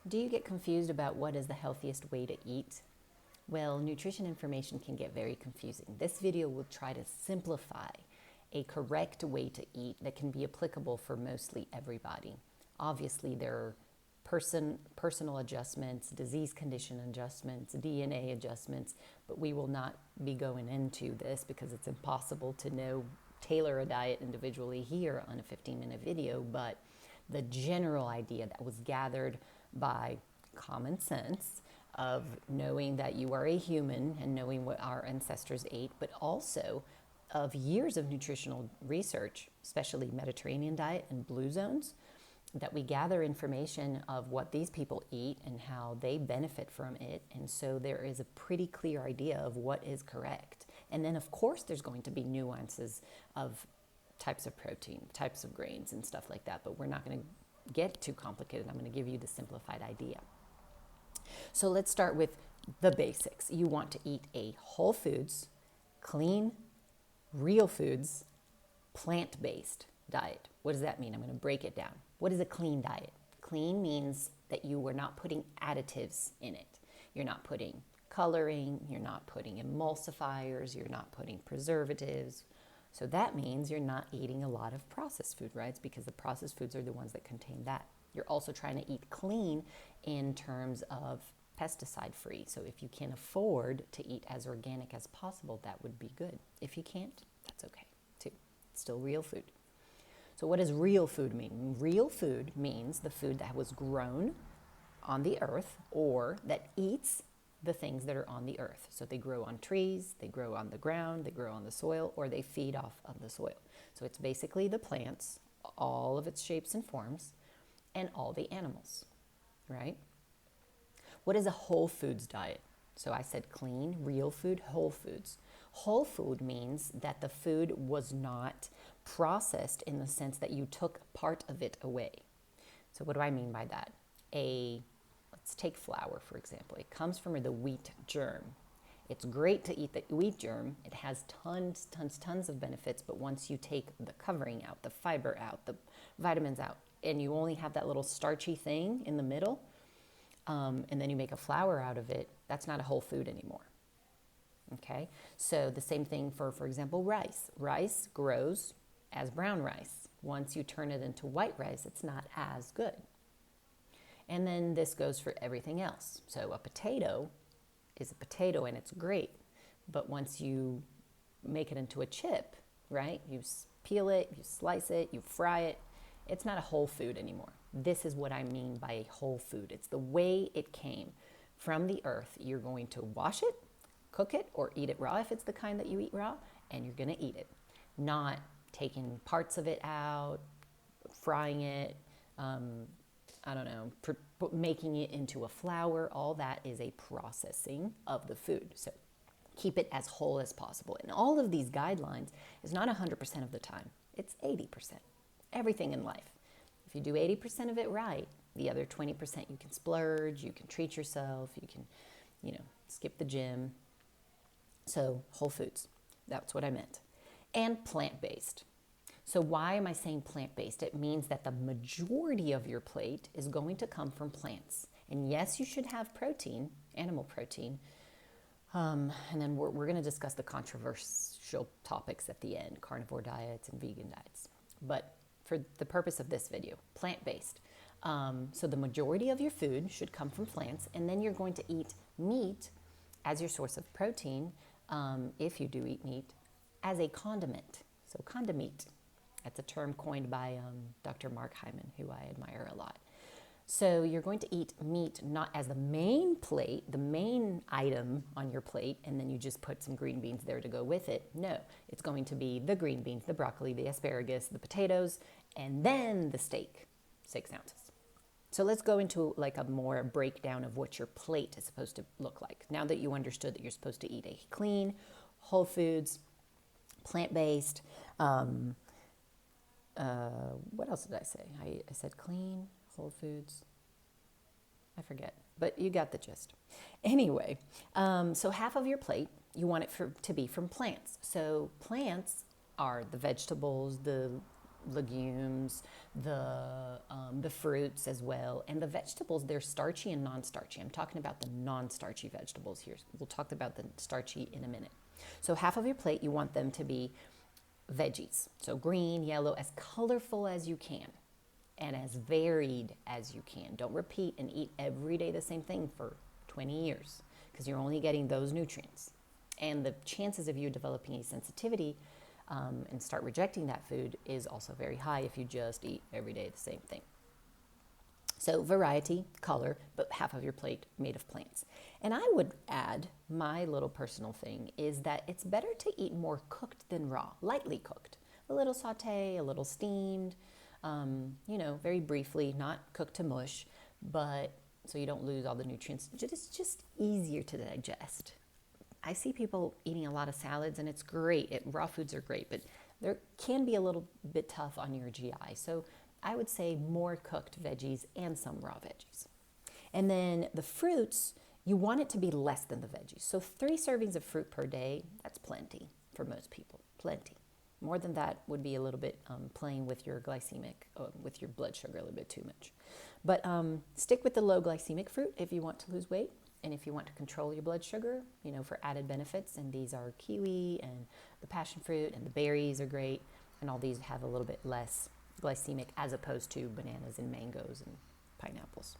Do you get confused about what is the healthiest way to eat? Well, nutrition information can get very confusing. This video will try to simplify a correct way to eat that can be applicable for mostly everybody. Obviously, there are personal adjustments, disease condition adjustments, DNA adjustments, but we will not be going into this because it's impossible to tailor a diet individually here on a 15-minute video, but the general idea that was gathered by common sense of knowing that you are a human and knowing what our ancestors ate, but also of years of nutritional research, especially Mediterranean diet and blue zones, that we gather information of what these people eat and how they benefit from it. And so there is a pretty clear idea of what is correct. And then, of course, there's going to be nuances of types of protein, types of grains and stuff like that, but we're not going to get too complicated. I'm going to give you the simplified idea. So let's start with the basics. You want to eat a whole foods, clean, real foods, plant-based diet. What does that mean? I'm going to break it down. What is a clean diet? Clean means that you are not putting additives in it. You're not putting coloring, you're not putting emulsifiers, you're not putting preservatives. So that means you're not eating a lot of processed food, right? It's because the processed foods are the ones that contain that. You're also trying to eat clean in terms of pesticide-free. So if you can afford to eat as organic as possible, that would be good. If you can't, that's okay too. It's still real food. So what does real food mean? Real food means the food that was grown on the earth or that eats the things that are on the earth. So they grow on trees, they grow on the ground, they grow on the soil, or they feed off of the soil. So it's basically the plants, all of its shapes and forms, and all the animals, right? What is a whole foods diet? So I said clean, real food, whole foods. Whole food means that the food was not processed in the sense that you took part of it away. So what do I mean by that? Let's take flour, for example. It comes from the wheat germ. It's great to eat the wheat germ. It has tons of benefits, but once you take the covering out, the fiber out, the vitamins out, and you only have that little starchy thing in the middle, and then you make a flour out of it, that's not a whole food anymore. Okay? So the same thing for example, rice. Rice grows as brown rice. Once you turn it into white rice, it's not as good. And then this goes for everything else. So a potato is a potato and it's great. But once you make it into a chip, right? You peel it, you slice it, you fry it. It's not a whole food anymore. This is what I mean by a whole food. It's the way it came from the earth. You're going to wash it, cook it, or eat it raw if it's the kind that you eat raw, and you're going to eat it. Not taking parts of it out, frying it, making it into a flour. All that is a processing of the food. So keep it as whole as possible. And all of these guidelines is not 100% of the time. It's 80%. Everything in life. If you do 80% of it right, the other 20% you can splurge, you can treat yourself, you can, skip the gym. So whole foods, that's what I meant. And plant-based. So why am I saying plant-based? It means that the majority of your plate is going to come from plants. And yes, you should have protein, animal protein. And then we're going to discuss the controversial topics at the end, carnivore diets and vegan diets. But for the purpose of this video, plant-based. So the majority of your food should come from plants. And then you're going to eat meat as your source of protein, if you do eat meat, as a condiment. So condiment. That's a term coined by Dr. Mark Hyman, who I admire a lot. So you're going to eat meat not as the main plate, the main item on your plate, and then you just put some green beans there to go with it. No, it's going to be the green beans, the broccoli, the asparagus, the potatoes, and then the steak, 6 ounces. So let's go into like a more breakdown of what your plate is supposed to look like. Now that you understood that you're supposed to eat a clean, whole foods, plant-based, what else did I say? I said clean, whole foods. I forget, but you got the gist. Anyway, so half of your plate, you want it to be from plants. So plants are the vegetables, the legumes, the fruits as well, and the vegetables. They're starchy and non-starchy. I'm talking about the non-starchy vegetables here. We'll talk about the starchy in a minute. So half of your plate, you want them to be veggies. So green, yellow, as colorful as you can and as varied as you can. Don't repeat and eat every day the same thing for 20 years because you're only getting those nutrients. And the chances of you developing a sensitivity and start rejecting that food is also very high if you just eat every day the same thing. So variety, color, but half of your plate made of plants. And I would add, my little personal thing is that it's better to eat more cooked than raw, lightly cooked. A little saute, a little steamed, very briefly, not cooked to mush, but so you don't lose all the nutrients. It's just easier to digest. I see people eating a lot of salads and it's great. Raw foods are great, but they can be a little bit tough on your GI. So I would say more cooked veggies and some raw veggies. And then the fruits, you want it to be less than the veggies. So 3 servings of fruit per day, that's plenty for most people, plenty. More than that would be a little bit playing with your with your blood sugar a little bit too much. But stick with the low glycemic fruit if you want to lose weight. And if you want to control your blood sugar, for added benefits, and these are kiwi and the passion fruit and the berries are great. And all these have a little bit less glycemic as opposed to bananas and mangoes and pineapples.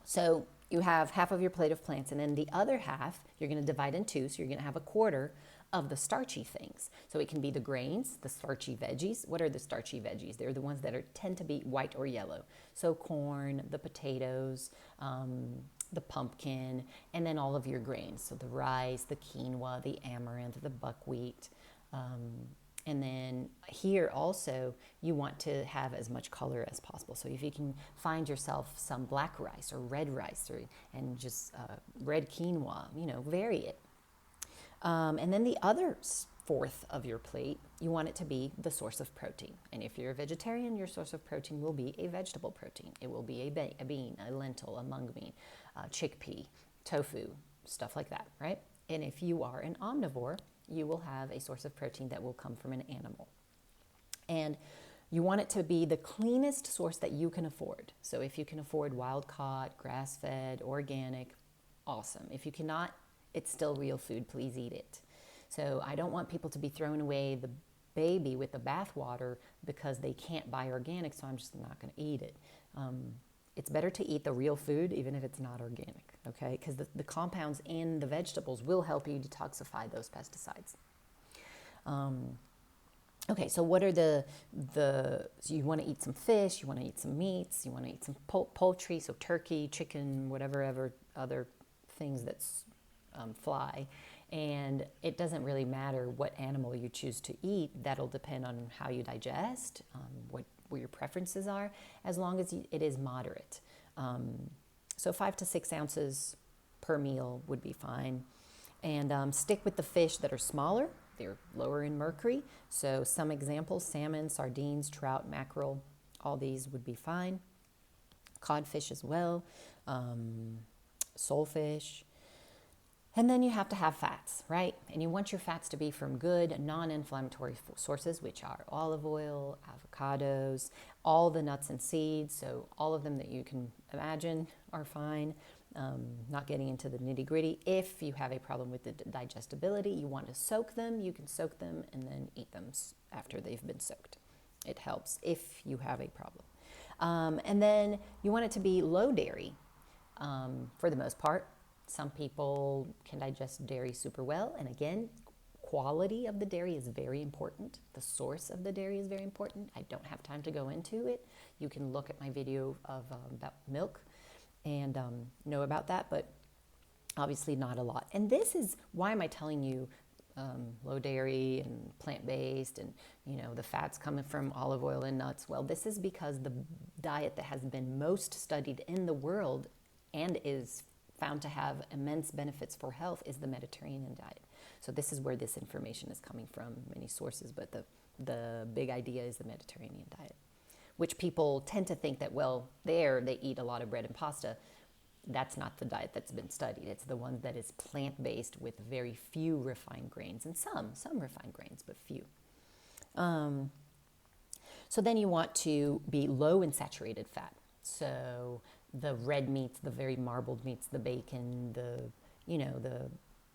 So you have half of your plate of plants, and then the other half you're going to divide in 2. So you're going to have a quarter of the starchy things. So it can be the grains, the starchy veggies. What are the starchy veggies? They're the ones that tend to be white or yellow. So corn, the potatoes, the pumpkin, and then all of your grains. So the rice, the quinoa, the amaranth, the buckwheat. And then here also, you want to have as much color as possible. So if you can find yourself some black rice or red rice and just red quinoa, vary it. And then the other fourth of your plate, you want it to be the source of protein. And if you're a vegetarian, your source of protein will be a vegetable protein. It will be a bean, a lentil, a mung bean, chickpea, tofu, stuff like that, right? And if you are an omnivore, you will have a source of protein that will come from an animal. And you want it to be the cleanest source that you can afford. So if you can afford wild-caught, grass-fed, organic, awesome. If you cannot, it's still real food. Please eat it. So I don't want people to be throwing away the baby with the bathwater because they can't buy organic, so I'm just not going to eat it. It's better to eat the real food even if it's not organic, okay? Because the compounds in the vegetables will help you detoxify those pesticides. Okay, so what are so you want to eat some fish, you want to eat some meats, you want to eat some poultry, so turkey, chicken, whatever other things that fly. And it doesn't really matter what animal you choose to eat. That'll depend on how you digest, what your preferences are, as long as it is moderate. So 5 to 6 ounces per meal would be fine. And stick with the fish that are smaller. They're lower in mercury. So some examples, salmon, sardines, trout, mackerel, all these would be fine. Codfish as well, solefish. And then you have to have fats, right? And you want your fats to be from good, non-inflammatory sources, which are olive oil, avocados, all the nuts and seeds. So all of them that you can imagine are fine. Not getting into the nitty-gritty. If you have a problem with the digestibility, you want to soak them, you can soak them and then eat them after they've been soaked. It helps if you have a problem. And then you want it to be low dairy for the most part. Some people can digest dairy super well. And again, quality of the dairy is very important. The source of the dairy is very important. I don't have time to go into it. You can look at my video about milk and know about that, but obviously not a lot. And this is, why am I telling you low dairy and plant-based and, the fats coming from olive oil and nuts? Well, this is because the diet that has been most studied in the world and is found to have immense benefits for health is the Mediterranean diet. So this is where this information is coming from, many sources, but the big idea is the Mediterranean diet, which people tend to think that, well, they eat a lot of bread and pasta. That's not the diet that's been studied. It's the one that is plant-based with very few refined grains, and some refined grains, but few. So then you want to be low in saturated fat. So the red meats, the very marbled meats, the bacon, the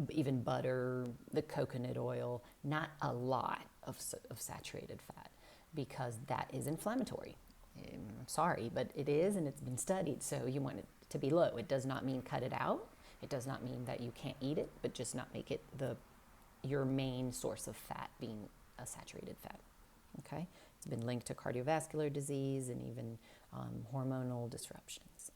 even butter, the coconut oil, not a lot of saturated fat, because that is inflammatory. I'm sorry, but it is, and it's been studied, so you want it to be low. It does not mean cut it out. It does not mean that you can't eat it, but just not make it your main source of fat being a saturated fat, okay? It's been linked to cardiovascular disease and even hormonal disruptions.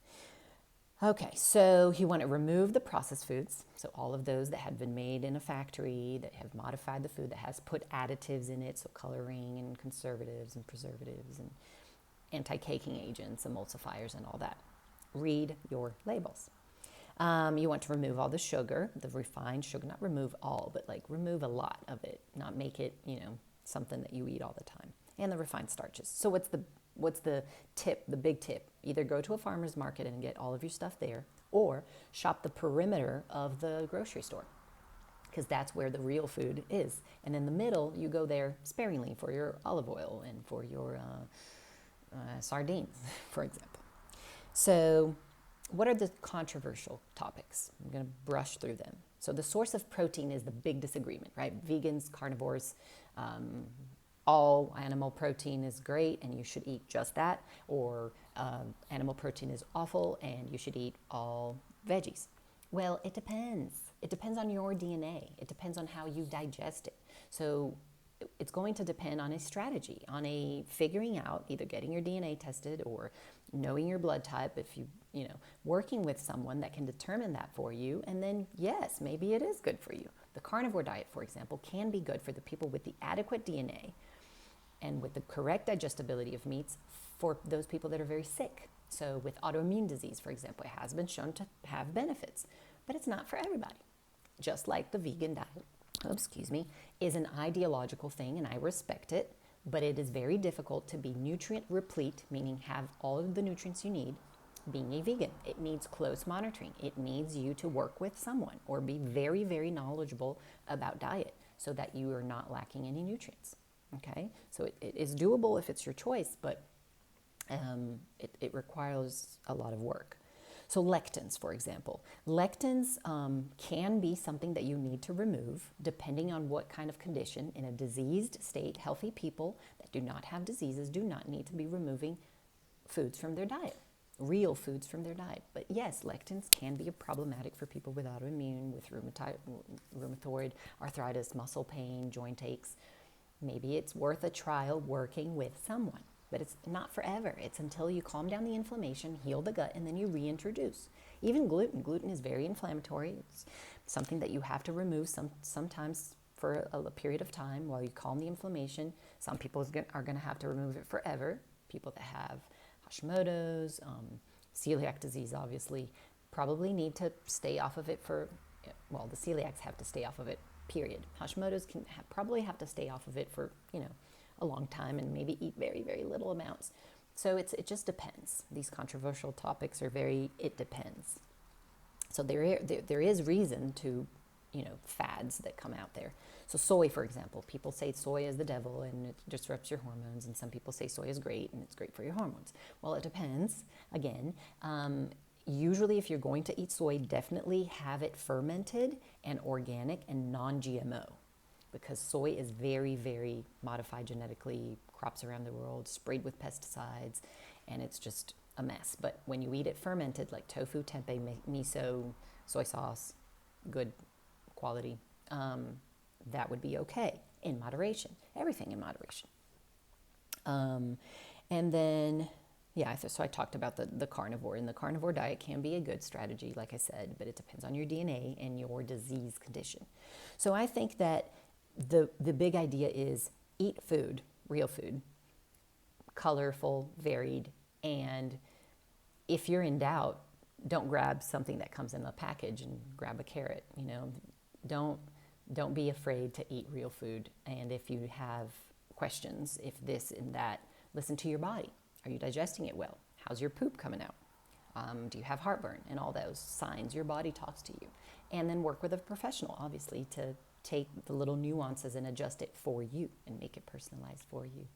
Okay, so you want to remove the processed foods, so all of those that have been made in a factory, that have modified the food, that has put additives in it, so coloring and conservatives and preservatives and anti-caking agents, emulsifiers and all that. Read your labels. You want to remove all the sugar, the refined sugar, not remove all, but like remove a lot of it, not make it, something that you eat all the time. And the refined starches. So what's the tip, the big tip? Either go to a farmer's market and get all of your stuff there, or shop the perimeter of the grocery store, because that's where the real food is. And in the middle, you go there sparingly for your olive oil and for your sardines, for example. So what are the controversial topics? I'm going to brush through them. So the source of protein is the big disagreement, right? Vegans, carnivores, all animal protein is great and you should eat just that, or animal protein is awful and you should eat all veggies. Well, it depends. It depends on your DNA. It depends on how you digest it. So it's going to depend on a strategy, on a figuring out, either getting your DNA tested or knowing your blood type, if working with someone that can determine that for you. And then, yes, maybe it is good for you. The carnivore diet, for example, can be good for the people with the adequate DNA and with the correct digestibility of meats for those people that are very sick. So with autoimmune disease, for example, it has been shown to have benefits, but it's not for everybody. Just like the vegan diet, is an ideological thing, and I respect it, but it is very difficult to be nutrient replete, meaning have all of the nutrients you need, being a vegan. It needs close monitoring. It needs you to work with someone or be very, very knowledgeable about diet so that you are not lacking any nutrients, okay? So it is doable if it's your choice, but it requires a lot of work. So lectins, for example. Lectins can be something that you need to remove depending on what kind of condition. In a diseased state, healthy people that do not have diseases do not need to be removing foods from their diet, real foods from their diet. But yes, lectins can be problematic for people with autoimmune, with rheumatoid arthritis, muscle pain, joint aches. Maybe it's worth a trial working with someone. But it's not forever. It's until you calm down the inflammation, heal the gut, and then you reintroduce. Even gluten. Gluten is very inflammatory. It's something that you have to remove sometimes for a period of time while you calm the inflammation. Some people are going to have to remove it forever. People that have Hashimoto's, celiac disease, obviously, probably need to stay off of it the celiacs have to stay off of it, period. Hashimoto's probably have to stay off of it for, a long time and maybe eat very, very little amounts. So it just depends. These controversial topics are it depends. So there is reason to, fads that come out there. So soy, for example, people say soy is the devil and it disrupts your hormones, and some people say soy is great and it's great for your hormones. Well, it depends. Again, usually if you're going to eat soy, definitely have it fermented and organic and non-GMO. Because soy is very, very modified genetically, crops around the world, sprayed with pesticides, and it's just a mess. But when you eat it fermented, like tofu, tempeh, miso, soy sauce, good quality, that would be okay in moderation. Everything in moderation. And then, so I talked about the carnivore, and the carnivore diet can be a good strategy, like I said, but it depends on your DNA and your disease condition. So I think that the big idea is eat food, real food, colorful, varied, and if you're in doubt, don't grab something that comes in a package and grab a carrot. Don't be afraid to eat real food. And if you have questions, if this and that, listen to your body. Are you digesting it well? How's your poop coming out? Do you have heartburn? And all those signs your body talks to you. And then work with a professional, obviously, to take the little nuances and adjust it for you and make it personalized for you.